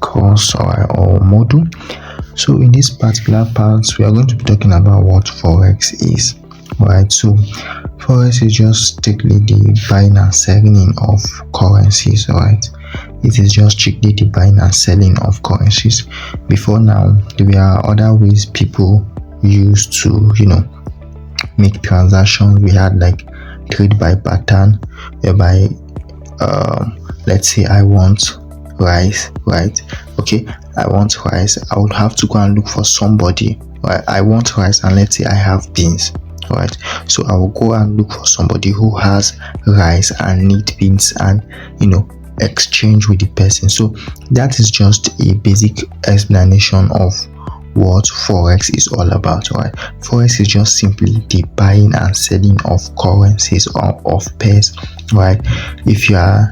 course or module. So in this particular part, we are going to be talking about what Forex is. Alright, so Forex is just strictly the buying and selling of currencies. Alright, it is just strictly the buying and selling of currencies. Before now, there are other ways people used to, make transactions. We had like trade by pattern, whereby let's say I want rice, right? Okay, I want rice. I would have to go and look for somebody. Right? I want rice, and let's say I have beans. Right, so I will go and look for somebody who has rice and need beans, and exchange with the person. So that is just a basic explanation of what Forex is all about. Right, Forex is just simply the buying and selling of currencies or of pairs. Right, if you are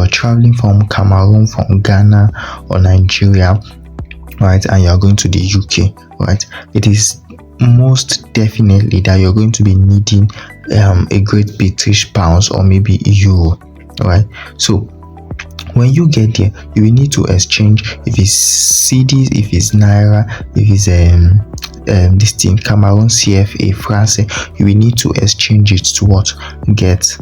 traveling from Cameroon, from Ghana or Nigeria, right, and you are going to the UK, right, it is most definitely that you're going to be needing a Great British pounds or maybe euro. Right, so when you get there, you will need to exchange, if it's cedis, if it's naira, if it's this thing Cameroon CFA France, you will need to exchange it to what get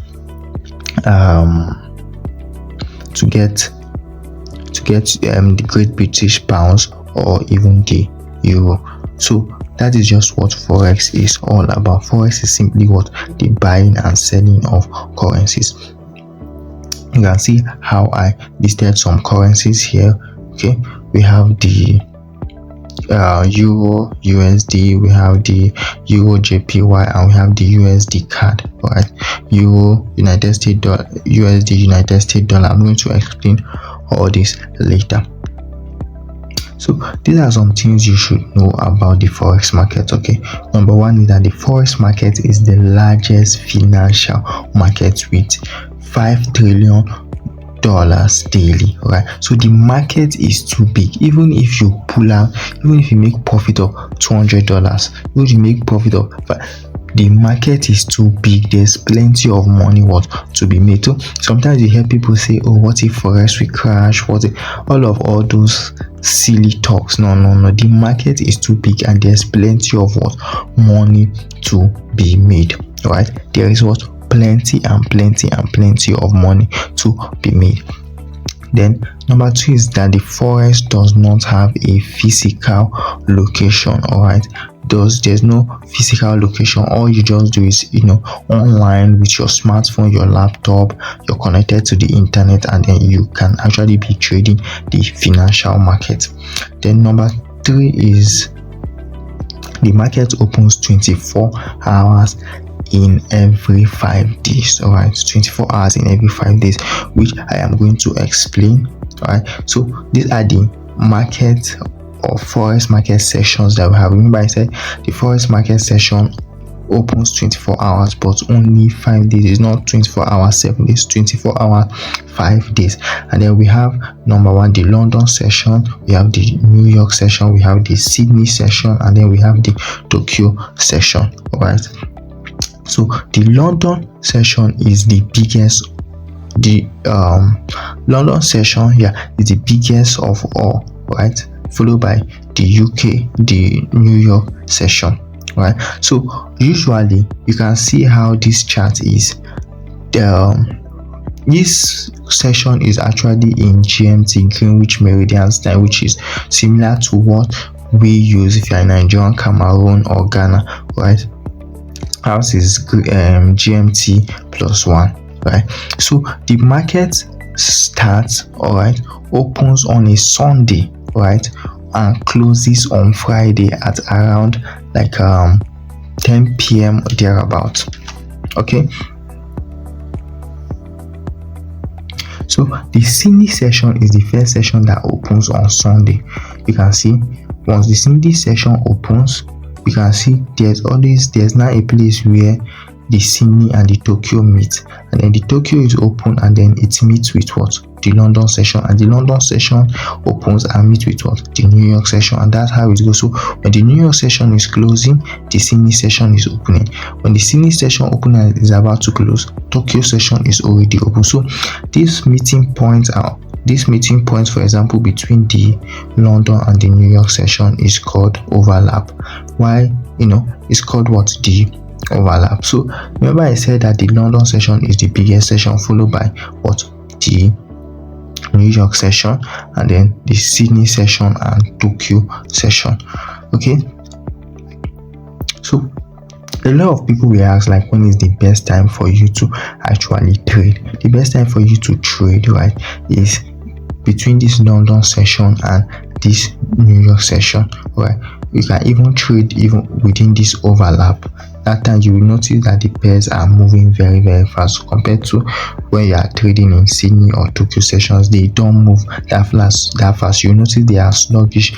the Great British pounds or even the euro. So that is just what Forex is all about. Forex is simply what the buying and selling of currencies. You can see how I listed some currencies here. Okay, we have the Euro USD, we have the Euro JPY, and we have the USD card. Right, Euro United States dollar, USD United States dollar. I'm going to explain all this later. So these are some things you should know about the Forex market. Okay, number one is that the Forex market is the largest financial market with $5 trillion daily. Right, so the market is too big. Even if you pull out, even if you make profit of $200, even if you make profit of the market is too big. There's plenty of money to be made. So sometimes you hear people say, oh, what if Forex will crash? What if all those silly talks? No, the market is too big, and there's plenty of money to be made. Right, there is plenty of money to be made. Then number two is that the Forex does not have a physical location. All right, there's no physical location. All you just do is online with your smartphone, your laptop, you're connected to the internet, and then you can actually be trading the financial market. Then number three is the market opens 24 hours in every 5 days. All right, 24 hours in every 5 days, which I am going to explain. All right, so these are the market or Forex market sessions that we have. Remember, I said the Forex market session opens 24 hours, but only 5 days. It's not 24 hours 7 days, 24 hours 5 days. And then we have number one, the London session, we have the New York session, we have the Sydney session, and then we have the Tokyo session. All right, so the London session is the biggest. The London session is the biggest of all. Right, followed by the UK, the New York session. Right, so usually you can see how this chart is. This session is actually in GMT, Greenwich Meridian Time, which is similar to what we use if you're in Nigeria, Cameroon, or Ghana. Right, ours is GMT +1. Right, so the market starts, all right, opens on a Sunday, right, and closes on Friday at around like 10 p.m. or thereabout. Okay, so the Sydney session is the first session that opens on Sunday. You can see once the Sydney session opens, you can see there's now a place where the Sydney and the Tokyo meet, and then the Tokyo is open, and then it meets with the London session, and the London session opens and meets with the New York session, and that's how it goes. So when the New York session is closing, the Sydney session is opening. When the Sydney session opens and is about to close, Tokyo session is already open. So these meeting points are this meeting point, for example, between the London and the New York session is called overlap. Why? It's called what? The overlap. So remember I said that the London session is the biggest session, followed by what? The New York session, and then the Sydney session and Tokyo session. Okay, so a lot of people will ask, like, when is the best time for you to actually trade? The best time for you to trade, right, is between this London session and this New York session, right? You can even trade even within this overlap. That time you will notice that the pairs are moving very, very fast compared to when you are trading in Sydney or Tokyo sessions. They don't move that fast. You notice they are sluggish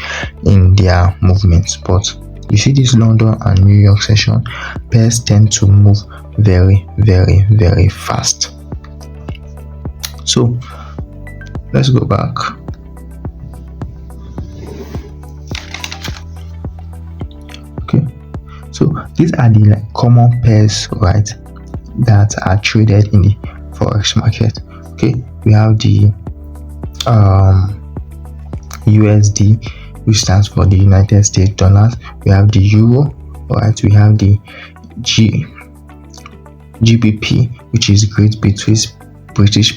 in their movements. But you see this London and New York session, pairs tend to move very, very, very fast. So let's go back. Okay, so these are the common pairs, right, that are traded in the Forex market. Okay, we have the USD, which stands for the United States dollars. We have the euro, right? We have the GBP, which is Great British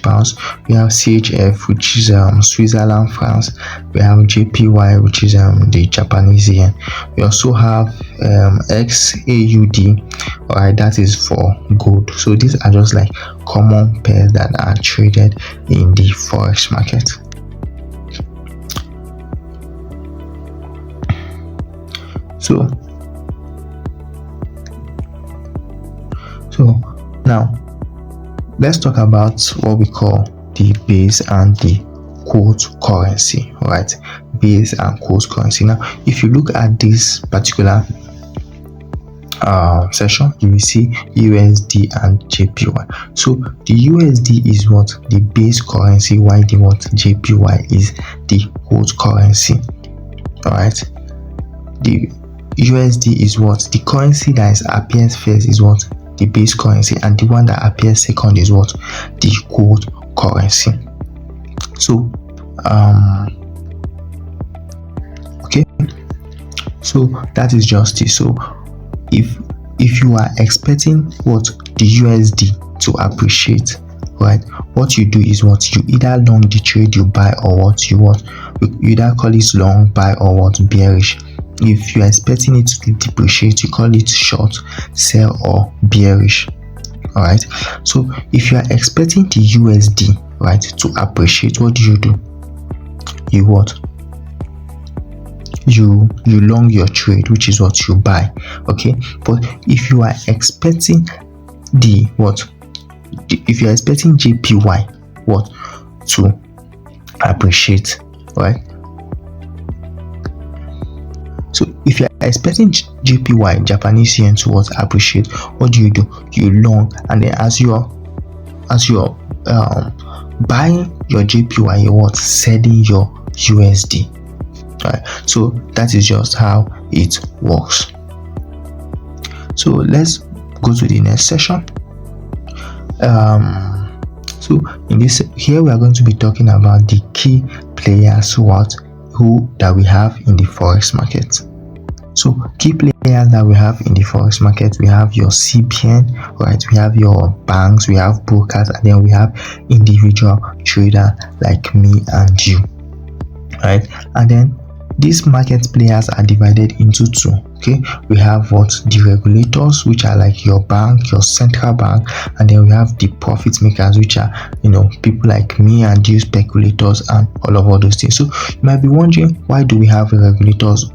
pounds. We have CHF, which is Switzerland francs. We have JPY, which is the Japanese yen. We also have XAUD, alright, that is for gold. So these are just like common pairs that are traded in the Forex market. So now let's talk about what we call the base and the quote currency, right? Base and quote currency. Now, if you look at this particular session, you will see USD and JPY. So the USD is what? The base currency, while the what? JPY is the quote currency. All right. The USD is what? The currency that appears first is what? The base currency, and the one that appears second is what? The quote currency. So okay, so that is just it. So if you are expecting what? The USD to appreciate, right, what you do is what? You either long the trade, you buy, or what? You either call it long, buy, or what? Bearish. If you are expecting it to depreciate, you call it short, sell, or bearish. All right. So if you are expecting the USD, right, to appreciate, what do? You what? You long your trade, which is what? You buy. Okay. But if you are expecting the what? If you are expecting JPY what? To appreciate, right? So if you're expecting JPY, Japanese yen, to what? Appreciate, what do? You long, and then as you're buying your JPY, you're what? Selling your USD. Right. So that is just how it works. So let's go to the next session. So in this here we are going to be talking about the key players that we have in the Forex market. So key players that we have in the Forex market, we have your CBN, right? We have your banks, we have brokers, and then we have individual trader like me and you, right? And then these market players are divided into two. Okay, we have what? The regulators, which are like your bank, your central bank, and then we have the profit makers, which are people like me and you, speculators, and all those things. So you might be wondering, why do we have regulators?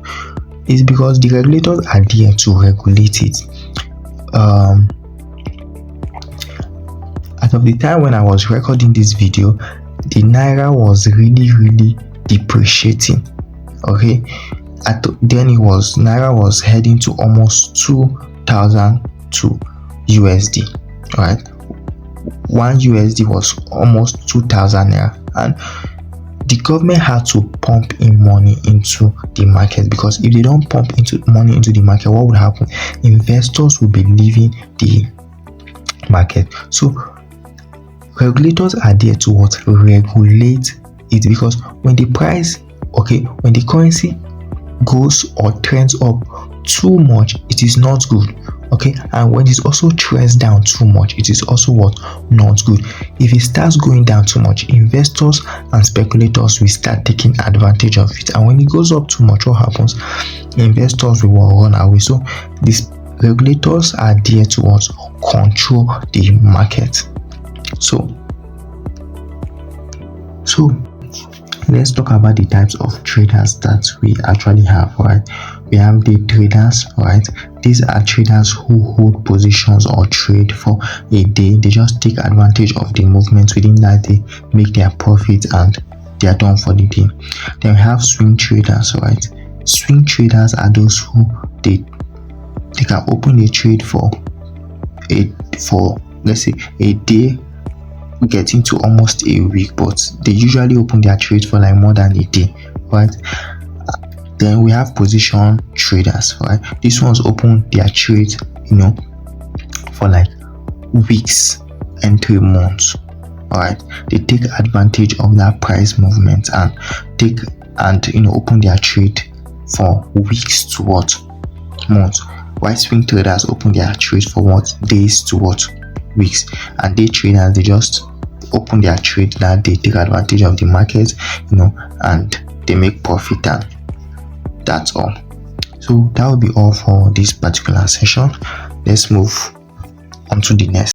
It's because the regulators are there to regulate it. As of the time when I was recording this video, the naira was really depreciating. Okay, then naira was heading to almost 2,002 USD. Right, one USD was almost 2,000 naira, and the government had to pump in money into the market, because if they don't pump money into the market, what would happen? Investors will be leaving the market. So regulators are there to what? Regulate it, because when the price, when the currency goes or trends up too much, it is not good. And when it also trends down too much, it is also what? Not good. If it starts going down too much, investors and speculators will start taking advantage of it, and when it goes up too much, what happens? Investors will run away. So these regulators are there to what? Control the market. So let's talk about the types of traders that we actually have, right? We have the traders, right? These are traders who hold positions or trade for a day. They just take advantage of the movement within that day, make their profit, and they are done for the day. Then we have swing traders, right? Swing traders are those who they can open a trade for let's say a day, getting to almost a week, but they usually open their trade for like more than a day, right? Then we have position traders, right? These ones open their trade, for like weeks and 3 months. All right, they take advantage of that price movement and open their trade for weeks to what? Months. While swing traders open their trade for what? Days to what? Weeks. And day traders, they just open their trade that they take advantage of the market, and they make profit, and that's all. So that will be all for this particular session. Let's move on to the next.